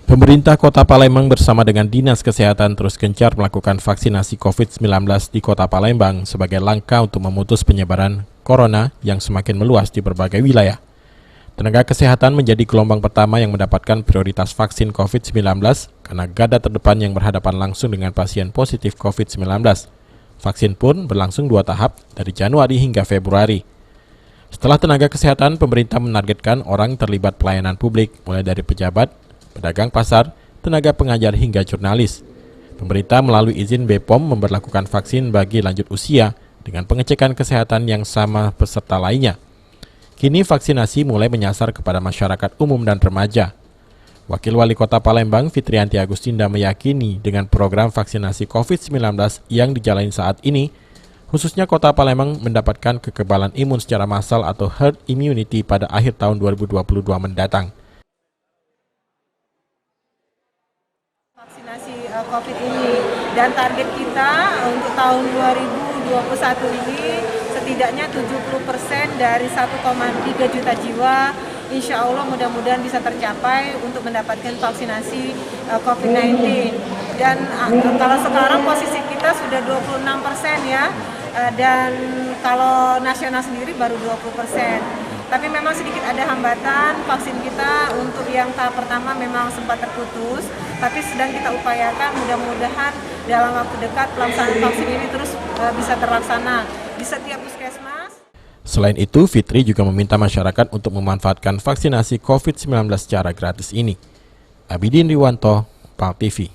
Pemerintah Kota Palembang bersama dengan Dinas Kesehatan terus gencar melakukan vaksinasi COVID-19 di Kota Palembang sebagai langkah untuk memutus penyebaran corona yang semakin meluas di berbagai wilayah. Tenaga kesehatan menjadi gelombang pertama yang mendapatkan prioritas vaksin COVID-19 karena garda terdepan yang berhadapan langsung dengan pasien positif COVID-19. Vaksin pun berlangsung 2 tahap dari Januari hingga Februari. Setelah tenaga kesehatan, pemerintah menargetkan orang terlibat pelayanan publik, mulai dari pejabat, pedagang pasar, tenaga pengajar hingga jurnalis. Pemerintah melalui izin BPOM memberlakukan vaksin bagi lanjut usia dengan pengecekan kesehatan yang sama peserta lainnya. Kini vaksinasi mulai menyasar kepada masyarakat umum dan remaja. Wakil Wali Kota Palembang Fitrianti Agustinda meyakini dengan program vaksinasi COVID-19 yang dijalani saat ini, khususnya Kota Palembang mendapatkan kekebalan imun secara massal atau herd immunity pada akhir tahun 2022 mendatang. Vaksinasi COVID ini dan target kita untuk tahun 2021 ini setidaknya 70% dari 1,3 juta jiwa, insya Allah mudah-mudahan bisa tercapai untuk mendapatkan vaksinasi COVID-19. Dan kalau sekarang posisi kita sudah 26% ya, dan kalau nasional sendiri baru 20%. Tapi memang sedikit ada hambatan, vaksin kita untuk yang tahap pertama memang sempat terputus, tapi sedang kita upayakan mudah-mudahan dalam waktu dekat pelaksanaan vaksin ini terus bisa terlaksana di setiap puskesmas. Selain itu, Fitri juga meminta masyarakat untuk memanfaatkan vaksinasi COVID-19 secara gratis ini. Abidin Riwanto, PAL TV.